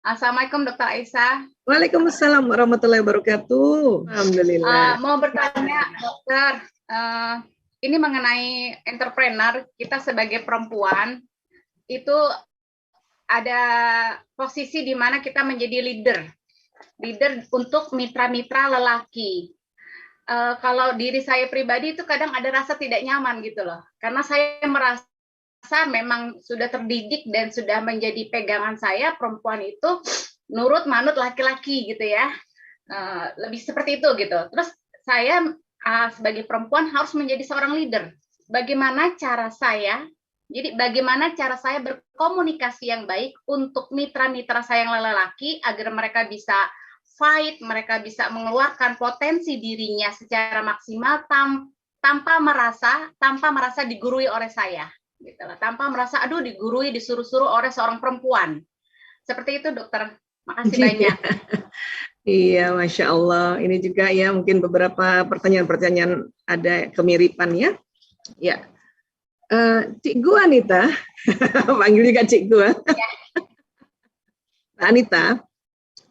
Assalamualaikum Dr. Aisyah. Waalaikumsalam warahmatullahi wabarakatuh. Alhamdulillah. Mau bertanya dokter, ini mengenai entrepreneur, kita sebagai perempuan itu ada posisi di mana kita menjadi leader untuk mitra-mitra lelaki. Kalau diri saya pribadi itu kadang ada rasa tidak nyaman gitu loh, karena saya merasa memang sudah terdidik dan sudah menjadi pegangan saya, perempuan itu nurut manut laki-laki gitu ya, lebih seperti itu gitu. Terus saya sebagai perempuan harus menjadi seorang leader. Bagaimana cara saya berkomunikasi yang baik untuk mitra-mitra saya yang lelaki agar mereka bisa fight, mereka bisa mengeluarkan potensi dirinya secara maksimal tanpa merasa digurui oleh saya. Gitu lah, tanpa merasa digurui, disuruh-suruh oleh seorang perempuan. Seperti itu dokter. Makasih banyak. Iya, Masya Allah. Ini juga ya mungkin beberapa pertanyaan-pertanyaan ada kemiripan ya. Ya, Cikgu Anita, panggil juga Cikgu. Ya. Anita,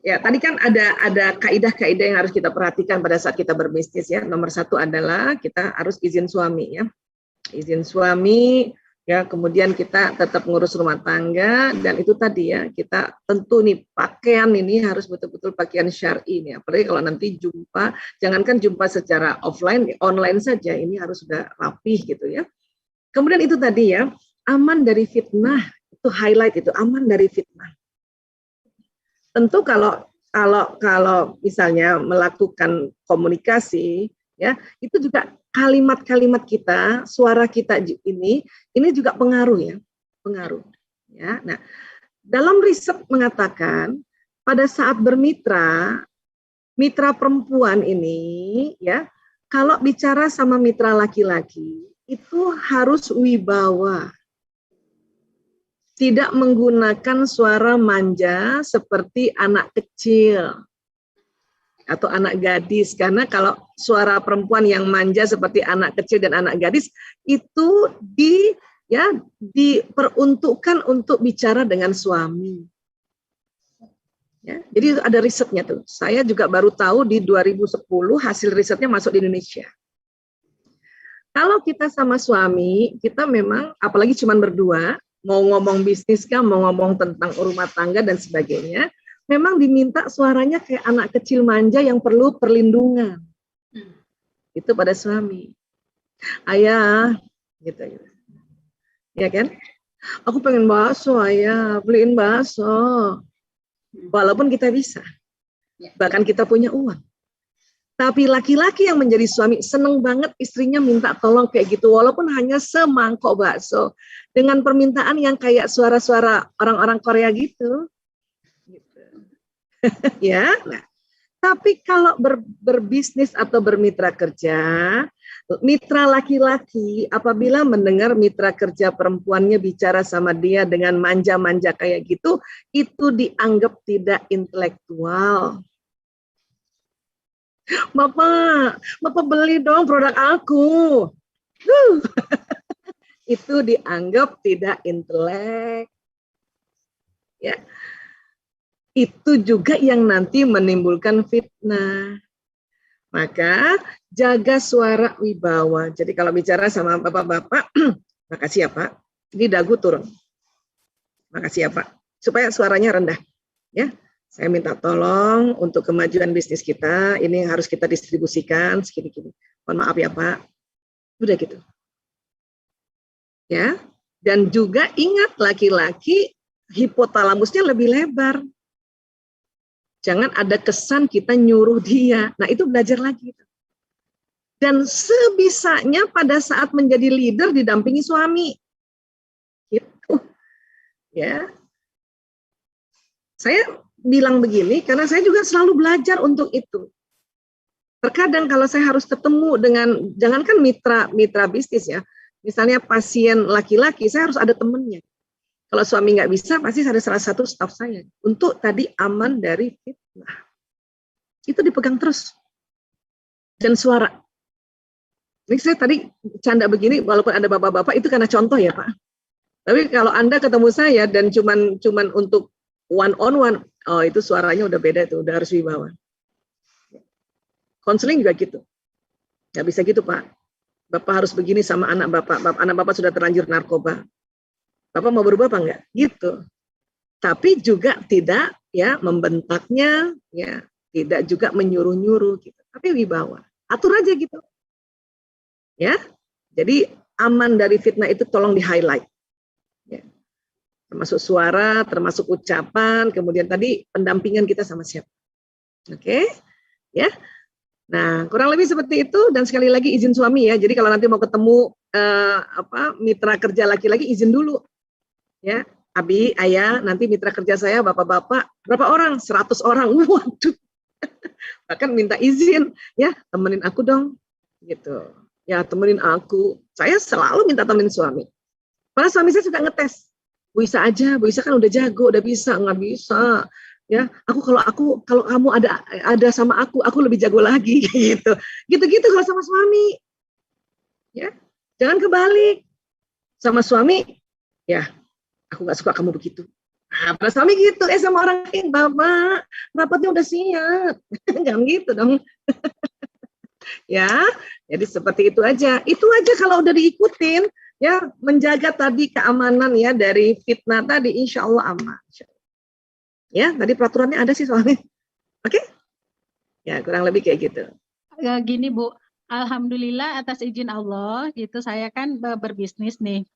ya tadi kan ada kaidah-kaidah yang harus kita perhatikan pada saat kita berbisnis ya. Nomor satu adalah kita harus izin suami ya. Izin suami. Ya, kemudian kita tetap ngurus rumah tangga, dan itu tadi ya, kita tentu nih pakaian ini harus betul-betul pakaian syar'i nih, apalagi kalau nanti jumpa, jangankan jumpa secara offline, online saja ini harus sudah rapih gitu ya. Kemudian itu tadi ya, aman dari fitnah, itu highlight itu, aman dari fitnah. Tentu kalau misalnya melakukan komunikasi ya, itu juga kalimat-kalimat kita, suara kita ini juga pengaruh ya, pengaruh. Ya, nah, dalam riset mengatakan pada saat bermitra, mitra perempuan ini ya, kalau bicara sama mitra laki-laki itu harus wibawa, tidak menggunakan suara manja seperti anak kecil atau anak gadis, karena kalau suara perempuan yang manja seperti anak kecil dan anak gadis itu diperuntukkan untuk bicara dengan suami. Ya, jadi ada risetnya tuh. Saya juga baru tahu di 2010 hasil risetnya masuk di Indonesia. Kalau kita sama suami, kita memang apalagi cuma berdua, mau ngomong bisnis kah, mau ngomong tentang rumah tangga dan sebagainya, memang diminta suaranya kayak anak kecil manja yang perlu perlindungan. Itu pada suami. Ayah, gitu. Ya kan? Aku pengen bakso, ayah, beliin bakso. Walaupun kita bisa. Bahkan kita punya uang. Tapi laki-laki yang menjadi suami seneng banget istrinya minta tolong kayak gitu. Walaupun hanya semangkok bakso. Dengan permintaan yang kayak suara-suara orang-orang Korea gitu. Ya, nah, tapi kalau berbisnis atau bermitra kerja, mitra laki-laki apabila mendengar mitra kerja perempuannya bicara sama dia dengan manja-manja kayak gitu, itu dianggap tidak intelektual. Bapak beli dong produk aku. Itu dianggap tidak intelek. Ya. Itu juga yang nanti menimbulkan fitnah. Maka jaga suara wibawa. Jadi kalau bicara sama bapak-bapak, makasih ya Pak, ini dagu turun. Makasih ya Pak, supaya suaranya rendah. Ya, saya minta tolong untuk kemajuan bisnis kita, ini harus kita distribusikan segini-gini. Mohon maaf ya Pak. Udah gitu. Ya, dan juga ingat laki-laki hipotalamusnya lebih lebar. Jangan ada kesan kita nyuruh dia. Nah, itu belajar lagi. Dan sebisanya pada saat menjadi leader didampingi suami. Gitu. Ya. Saya bilang begini karena saya juga selalu belajar untuk itu. Terkadang kalau saya harus ketemu dengan, jangankan mitra bisnis ya. Misalnya pasien laki-laki, saya harus ada temennya. Kalau suami nggak bisa, pasti ada salah satu staf saya. Untuk tadi aman dari fitnah. Itu dipegang terus. Dan suara. Ini saya tadi canda begini, walaupun ada bapak-bapak, itu karena contoh ya Pak. Tapi kalau Anda ketemu saya dan cuman untuk one on one, oh itu suaranya udah beda tuh, udah harus wibawa. Konseling juga gitu, nggak bisa gitu Pak. Bapak harus begini sama anak bapak. Anak bapak sudah terlanjur narkoba. Bapak mau berubah apa enggak? Gitu. Tapi juga tidak ya membentaknya, ya tidak juga menyuruh-nyuruh gitu. Tapi wibawa. Atur aja gitu. Ya. Jadi aman dari fitnah itu tolong di-highlight. Ya. Termasuk suara, termasuk ucapan, kemudian tadi pendampingan kita sama siapa. Oke? Ya. Nah, kurang lebih seperti itu, dan sekali lagi izin suami ya. Jadi kalau nanti mau ketemu mitra kerja laki-laki, izin dulu. Ya, Abi, Ayah, nanti mitra kerja saya bapak-bapak, berapa orang? 100 orang. Waduh. Bahkan minta izin, ya, temenin aku dong. Gitu. Ya, temenin aku. Saya selalu minta temenin suami. Padahal suami saya suka ngetes. Bu Isa aja, Bu Isa kan udah jago, udah bisa, nggak bisa. Ya, kalau kamu ada sama aku lebih jago lagi gitu. Gitu-gitu kalau sama suami. Ya, jangan kebalik. Sama suami, ya, aku nggak suka kamu begitu. Nah, pada suami gitu, sama orang lain, Bapak, rapatnya udah siap. Jangan gitu dong. Ya, jadi seperti itu aja. Itu aja kalau udah diikutin, ya, menjaga tadi keamanan ya dari fitnah tadi, insya Allah aman. Ya, tadi peraturannya ada sih soalnya. Oke? Ya, kurang lebih kayak gitu. Gini Bu, alhamdulillah atas izin Allah, gitu saya kan berbisnis nih.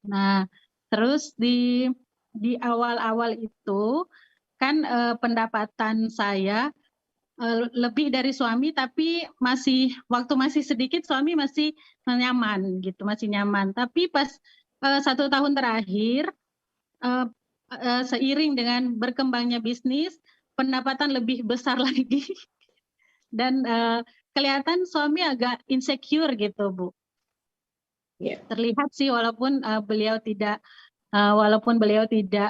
Nah, terus di awal-awal itu kan pendapatan saya lebih dari suami, tapi waktu masih sedikit suami masih nyaman gitu, masih nyaman. Tapi pas 1 tahun terakhir, seiring dengan berkembangnya bisnis, pendapatan lebih besar lagi dan kelihatan suami agak insecure gitu Bu. Yeah. Terlihat sih walaupun beliau tidak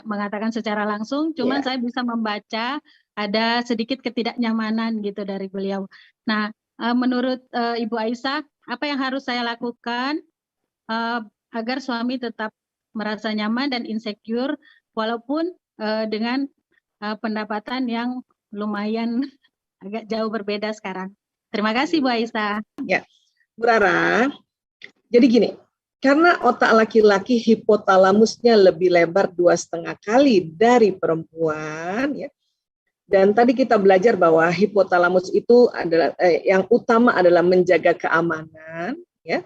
mengatakan secara langsung, cuman saya bisa membaca ada sedikit ketidaknyamanan gitu dari beliau. Nah, menurut Ibu Aisyah, apa yang harus saya lakukan agar suami tetap merasa nyaman dan insecure walaupun dengan pendapatan yang lumayan agak jauh berbeda sekarang. Terima kasih Bu Aisyah. Ya, Bu Rara, jadi gini, karena otak laki-laki hipotalamusnya lebih lebar 2,5 kali dari perempuan, ya. Dan tadi kita belajar bahwa hipotalamus itu adalah yang utama adalah menjaga keamanan, ya.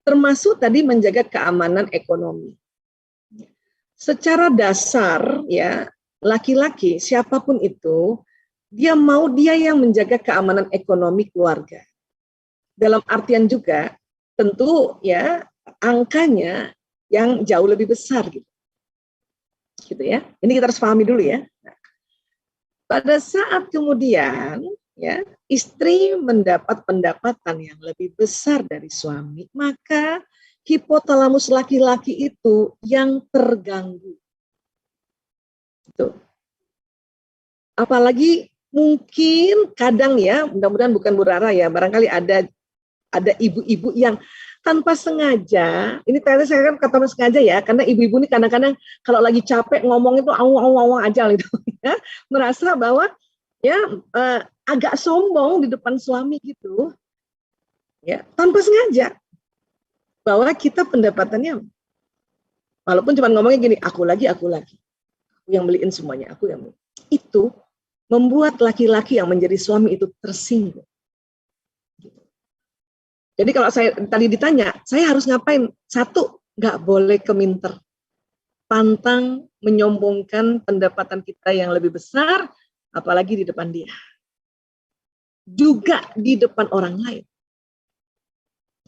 Termasuk tadi menjaga keamanan ekonomi. Secara dasar, ya, laki-laki siapapun itu dia yang menjaga keamanan ekonomi keluarga. Dalam artian juga tentu ya angkanya yang jauh lebih besar gitu ya. Ini kita harus pahami dulu ya. Nah, pada saat kemudian ya istri mendapat pendapatan yang lebih besar dari suami, maka hipotalamus laki-laki itu yang terganggu. Gitu. Apalagi mungkin kadang ya, mudah-mudahan bukan Bu Rara ya, barangkali ada ibu-ibu yang tanpa sengaja, ini ternyata saya kan kata sengaja ya, karena ibu-ibu ini kadang-kadang kalau lagi capek ngomong itu awang-awang aja gitu, ya, merasa bahwa ya agak sombong di depan suami gitu, ya tanpa sengaja, bahwa kita pendapatannya, walaupun cuma ngomongnya gini, aku lagi yang beliin semuanya, aku yang beliin. Itu membuat laki-laki yang menjadi suami itu tersinggung. Jadi kalau saya tadi ditanya, saya harus ngapain? 1, nggak boleh keminter. Pantang menyombongkan pendapatan kita yang lebih besar, apalagi di depan dia. Juga di depan orang lain.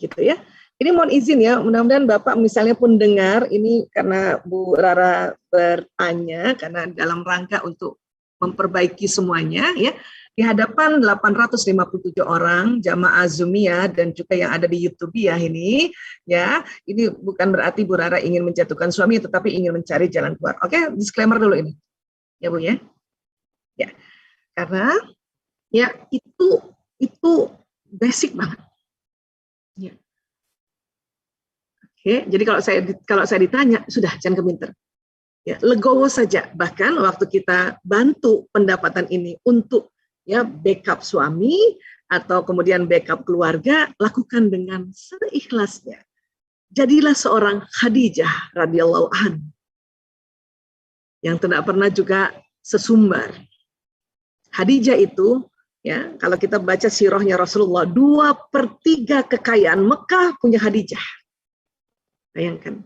Gitu ya. Ini mohon izin ya, mudah-mudahan Bapak misalnya pun dengar, ini karena Bu Rara bertanya, karena dalam rangka untuk memperbaiki semuanya ya. Di hadapan 857 orang jamaah Zumiyah dan juga yang ada di YouTube ya ini bukan berarti Bu Rara ingin menjatuhkan suami, tetapi ingin mencari jalan keluar. Oke, disclaimer dulu ini. Ya Bu ya. Ya. Karena ya itu basic banget. Ya. Oke, jadi kalau saya ditanya, sudah jangan keminter. Ya, legowo saja. Bahkan waktu kita bantu pendapatan ini untuk ya backup suami atau kemudian backup keluarga, lakukan dengan seikhlasnya. Jadilah seorang Khadijah radhiyallahu anha yang tidak pernah juga sesumbar. Khadijah itu, ya, kalau kita baca sirahnya Rasulullah, 2/3 kekayaan Mekah punya Khadijah. Bayangkan.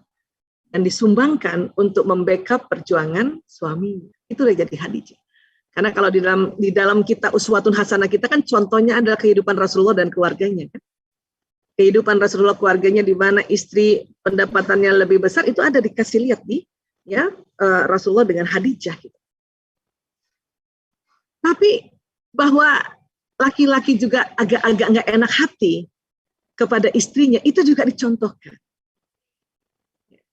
Dan disumbangkan untuk membackup perjuangan suaminya. Itulah jadi Khadijah. Karena kalau di dalam kita uswatun hasanah kita kan contohnya adalah kehidupan Rasulullah dan keluarganya. Kan? Kehidupan Rasulullah keluarganya di mana istri pendapatannya lebih besar itu ada dikasih lihat di ya Rasulullah dengan Khadijah. Gitu. Tapi bahwa laki-laki juga agak-agak nggak enak hati kepada istrinya itu juga dicontohkan.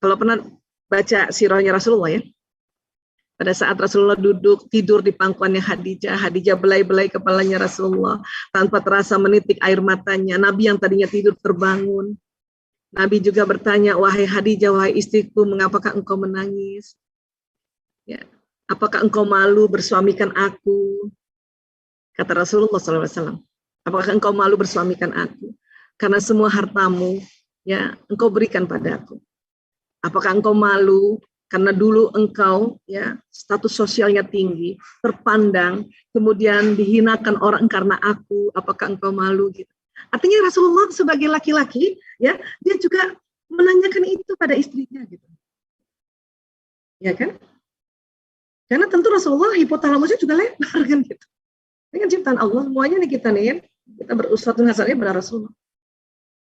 Kalau pernah baca sirahnya Rasulullah ya, pada saat Rasulullah duduk tidur di pangkuannya Khadijah, Khadijah belai-belai kepalanya Rasulullah, tanpa terasa menitik air matanya. Nabi yang tadinya tidur terbangun. Nabi juga bertanya, wahai Khadijah, wahai istriku, mengapakah engkau menangis? Ya, apakah engkau malu bersuamikan aku? Kata Rasulullah SAW, apakah engkau malu bersuamikan aku? Karena semua hartamu, ya, engkau berikan padaku. Apakah engkau malu karena dulu engkau ya status sosialnya tinggi, terpandang, kemudian dihinakan orang karena aku, apakah engkau malu gitu. Artinya Rasulullah sebagai laki-laki ya, dia juga menanyakan itu pada istrinya gitu. Ya kan? Karena tentu Rasulullah hipotalamusnya juga lebar kan gitu. Ini kan ciptaan Allah, semuanya nih kita nih ya, kita beruswatun hasanah pada Rasulullah.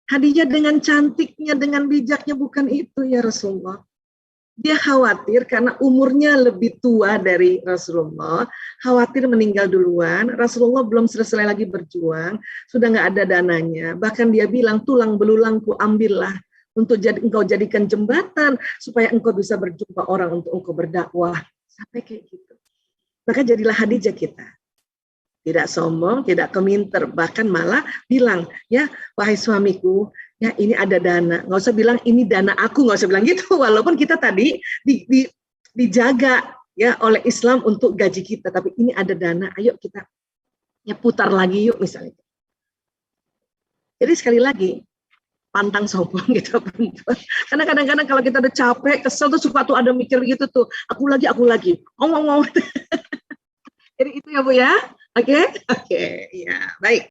Khadijah dengan cantiknya, dengan bijaknya bukan itu ya Rasulullah. Dia khawatir karena umurnya lebih tua dari Rasulullah, khawatir meninggal duluan, Rasulullah belum selesai lagi berjuang, sudah nggak ada dananya. Bahkan dia bilang, tulang belulangku ambillah untuk engkau jadikan jembatan supaya engkau bisa berjumpa orang untuk engkau berdakwah. Sampai kayak gitu. Maka jadilah Khadijah kita. Tidak sombong, tidak keminter, bahkan malah bilang, ya wahai suamiku, ya ini ada dana. Nggak usah bilang ini dana aku, nggak usah bilang gitu. Walaupun kita tadi dijaga ya oleh Islam untuk gaji kita, tapi ini ada dana. Ayo kita ya putar lagi yuk misalnya. Jadi sekali lagi pantang sombong gitu perempuan. Karena kadang-kadang kalau kita udah capek, kesel tuh suka tuh ada mikir gitu tuh, aku lagi, ngomong. Jadi itu ya Bu ya. Oke, ya baik.